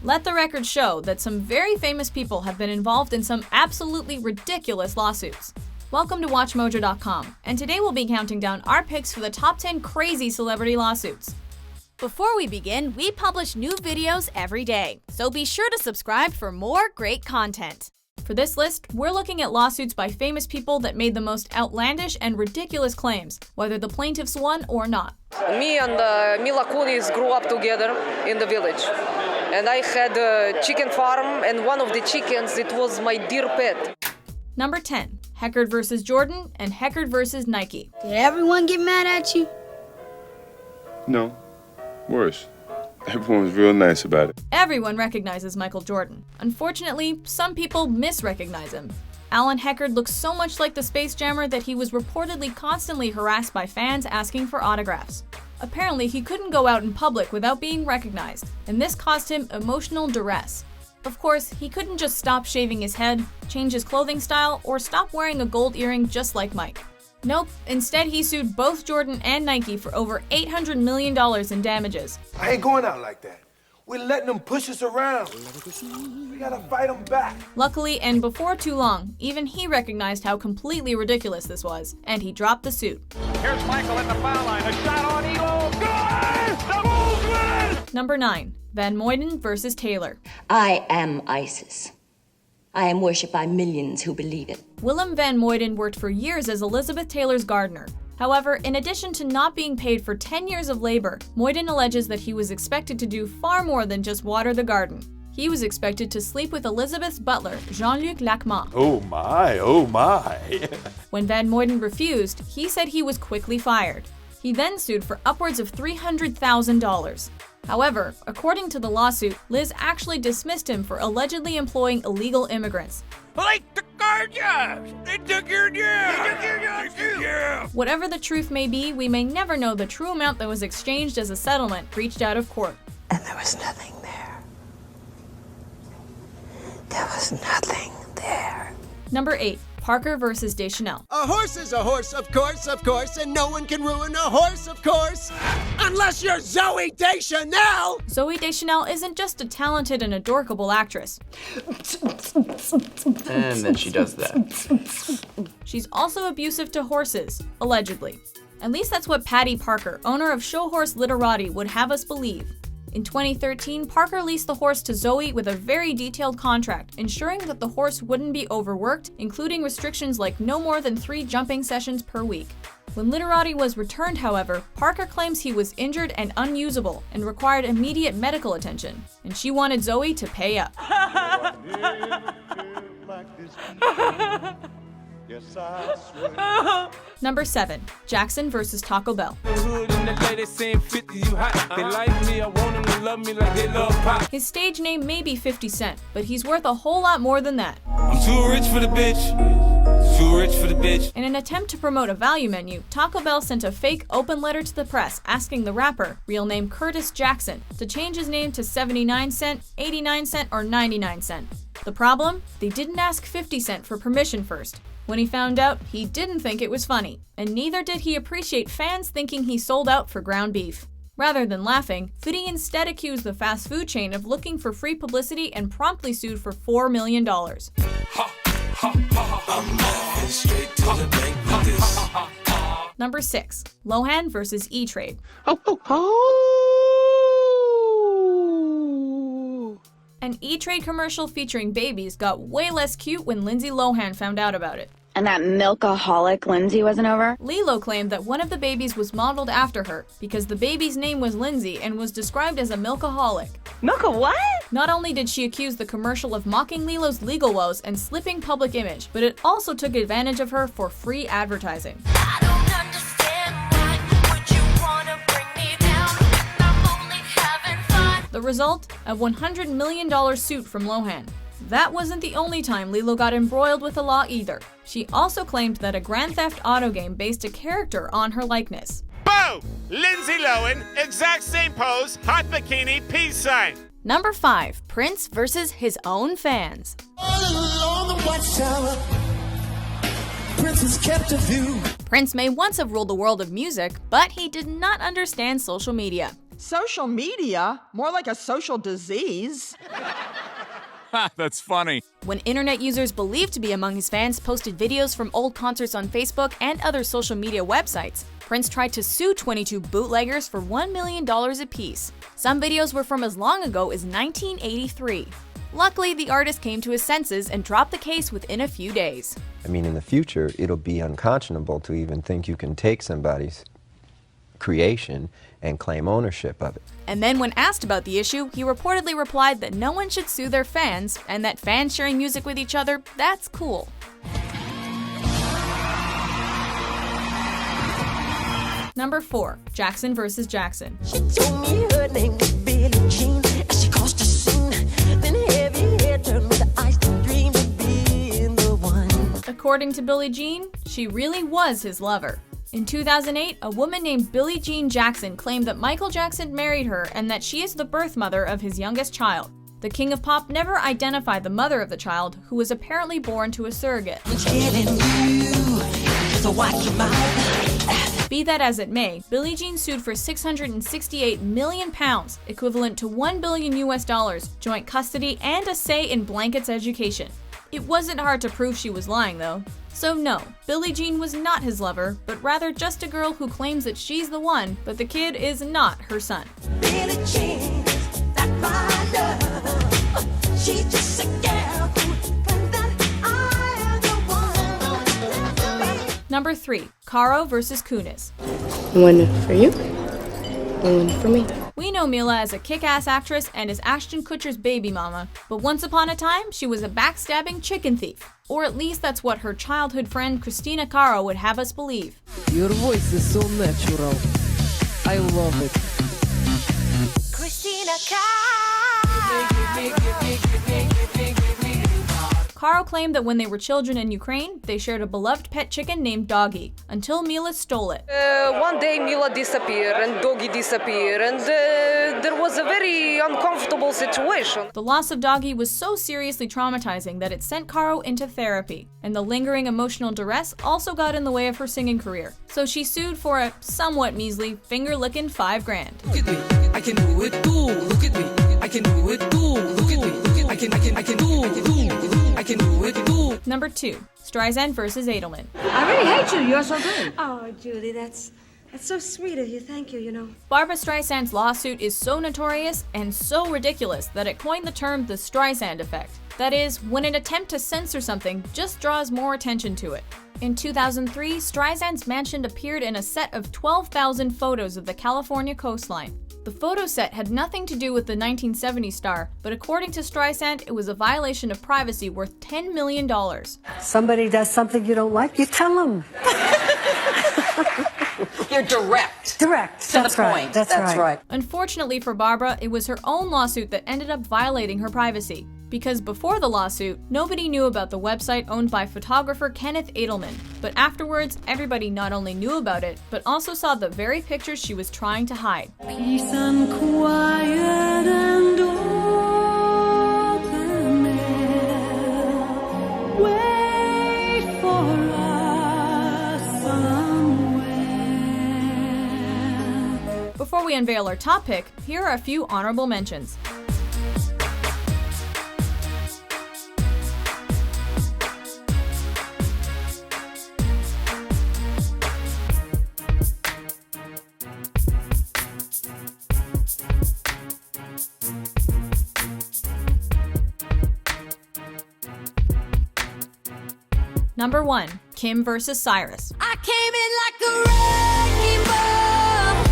Let the record show that some very famous people have been involved in some absolutely ridiculous lawsuits. Welcome to WatchMojo.com, and today we'll be counting down our picks for the top 10 crazy celebrity lawsuits. Before we begin, we publish new videos every day, so be sure to subscribe for more great content. For this list, we're looking at lawsuits by famous people that made the most outlandish and ridiculous claims, whether the plaintiffs won or not. Me and Mila Kunis grew up together in the village. And I had a chicken farm, and one of the chickens, it was my dear pet. Number 10. Heckard vs. Jordan and Heckard vs. Nike. Did everyone get mad at you? No. Worse. Everyone was real nice about it. Everyone recognizes Michael Jordan. Unfortunately, some people misrecognize him. Alan Heckard looks so much like the Space Jammer that he was reportedly constantly harassed by fans asking for autographs. Apparently, he couldn't go out in public without being recognized, and this caused him emotional duress. Of course, he couldn't just stop shaving his head, change his clothing style, or stop wearing a gold earring just like Mike. Nope, instead he sued both Jordan and Nike for over $800 million in damages. I ain't going out like that. We're letting them push us around. We gotta fight them back. Luckily, and before too long, even he recognized how completely ridiculous this was, and he dropped the suit. Here's Michael at the foul line. A shot on Elo. Good! The Bulls win! Number 9. Van Moyden vs. Taylor. I am ISIS. I am worshipped by millions who believe it. Willem Van Moyden worked for years as Elizabeth Taylor's gardener. However, in addition to not being paid for 10 years of labor, Moyden alleges that he was expected to do far more than just water the garden. He was expected to sleep with Elizabeth's butler, Jean-Luc Lacmas. Oh my, oh my. When Van Moyden refused, he said he was quickly fired. He then sued for upwards of $300,000. However, according to the lawsuit, Liz actually dismissed him for allegedly employing illegal immigrants. They took our jobs! They took your jobs! They took your jobs too! Whatever the truth may be, we may never know the true amount that was exchanged as a settlement reached out of court. And there was nothing there. There was nothing there. Number 8. Parker vs. Deschanel. A horse is a horse, of course, and no one can ruin a horse, of course, unless you're Zooey Deschanel! Zooey Deschanel isn't just a talented and adorable actress. And then she does that. She's also abusive to horses, allegedly. At least that's what Patty Parker, owner of show horse Literati, would have us believe. In 2013, Parker leased the horse to Zoe with a very detailed contract, ensuring that the horse wouldn't be overworked, including restrictions like no more than 3 jumping sessions per week. When Literati was returned, however, Parker claims he was injured and unusable and required immediate medical attention, and she wanted Zoe to pay up. Number 7. Jackson vs. Taco Bell. His stage name may be 50 Cent, but he's worth a whole lot more than that. I'm too rich for the bitch. Too rich for the bitch. In an attempt to promote a value menu, Taco Bell sent a fake open letter to the press asking the rapper, real name Curtis Jackson, to change his name to 79 Cent, 89 Cent, or 99 Cent. The problem? They didn't ask 50 Cent for permission first. When he found out, he didn't think it was funny, and neither did he appreciate fans thinking he sold out for ground beef. Rather than laughing, 50 instead accused the fast food chain of looking for free publicity and promptly sued for $4 million. Number 6. Lohan vs. E-Trade. An E-Trade commercial featuring babies got way less cute when Lindsay Lohan found out about it. And that milkaholic Lindsay wasn't over? Lilo claimed that one of the babies was modeled after her because the baby's name was Lindsay and was described as a milkaholic. Milka what? Not only did she accuse the commercial of mocking Lilo's legal woes and slipping public image, but it also took advantage of her for free advertising. I don't understand why would you wanna bring me down? I'm only having fun. The result? A $100 million suit from Lohan. That wasn't the only time Lilo got embroiled with the law either. She also claimed that a Grand Theft Auto game based a character on her likeness. Boom! Lindsay Lohan, exact same pose, hot bikini, peace sign. Number 5. Prince versus his own fans. Prince may once have ruled the world of music, but he did not understand social media. Social media? More like a social disease. Ha, that's funny. When internet users believed to be among his fans posted videos from old concerts on Facebook and other social media websites, Prince tried to sue 22 bootleggers for $1 million apiece. Some videos were from as long ago as 1983. Luckily, the artist came to his senses and dropped the case within a few days. I mean, in the future, it'll be unconscionable to even think you can take somebody's creation and claim ownership of it. And then when asked about the issue, he reportedly replied that no one should sue their fans, and that fans sharing music with each other, that's cool. Number 4. Jackson vs. Jackson. She told me her name was Billie Jean, and she caused a scene. Then heavy hair turned with the eyes to dream of being the one. According to Billie Jean, she really was his lover. In 2008, a woman named Billie Jean Jackson claimed that Michael Jackson married her and that she is the birth mother of his youngest child. The King of Pop never identified the mother of the child, who was apparently born to a surrogate. Be that as it may, Billie Jean sued for £668 million, equivalent to $1 billion, joint custody, and a say in Blanket's education. It wasn't hard to prove she was lying, though. So no, Billie Jean was not his lover, but rather just a girl who claims that she's the one, but the kid is not her son. Billie Jean, that's my love. She's just a girl who claims that I am the one. Number 3. Caro vs. Kunis. One for you, one for me. We know Mila as a kick-ass actress and as Ashton Kutcher's baby mama, but once upon a time, she was a backstabbing chicken thief. Or at least that's what her childhood friend Christina Caro would have us believe. Your voice is so natural. I love it. Christina Caro claimed that when they were children in Ukraine, they shared a beloved pet chicken named Doggy, until Mila stole it. One day Mila disappeared and Doggy disappeared, and there was a very uncomfortable situation. The loss of Doggy was so seriously traumatizing that it sent Caro into therapy, and the lingering emotional duress also got in the way of her singing career. So she sued for a somewhat measly, finger-licking $5 grand. Look at me, I can do it too. Look at me, I can do it too. Look at me, I can do it too. Number 2. Streisand vs. Edelman. I really hate you. You're so good. Oh, Julie, that's so sweet of you. Thank you, you know. Barbra Streisand's lawsuit is so notorious and so ridiculous that it coined the term the Streisand effect. That is, when an attempt to censor something just draws more attention to it. In 2003, Streisand's mansion appeared in a set of 12,000 photos of the California coastline. The photo set had nothing to do with the 1970s star, but according to Streisand, it was a violation of privacy worth $10 million. Somebody does something you don't like, you tell them. You're direct. Direct. To the point. That's right. Unfortunately for Barbara, it was her own lawsuit that ended up violating her privacy. Because before the lawsuit, nobody knew about the website owned by photographer Kenneth Edelman. But afterwards, everybody not only knew about it, but also saw the very pictures she was trying to hide. Peace and quiet and open air. Wait for us somewhere. Before we unveil our top pick, here are a few honorable mentions. Number 1. Kim vs. Cyrus. I came in like a wrecking ball.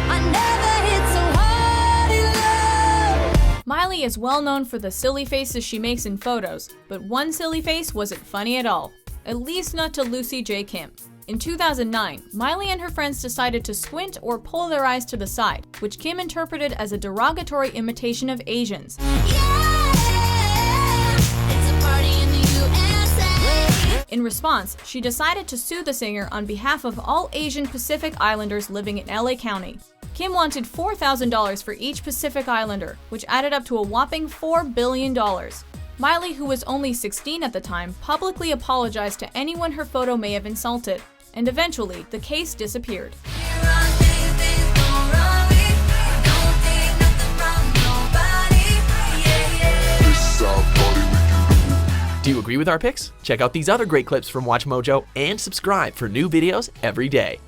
I never hit so hard in love. Miley is well known for the silly faces she makes in photos, but one silly face wasn't funny at all. At least not to Lucy J. Kim. In 2009, Miley and her friends decided to squint or pull their eyes to the side, which Kim interpreted as a derogatory imitation of Asians. In response, she decided to sue the singer on behalf of all Asian Pacific Islanders living in LA County. Kim wanted $4,000 for each Pacific Islander, which added up to a whopping $4 billion. Miley, who was only 16 at the time, publicly apologized to anyone her photo may have insulted, and eventually, the case disappeared. Do you agree with our picks? Check out these other great clips from WatchMojo and subscribe for new videos every day.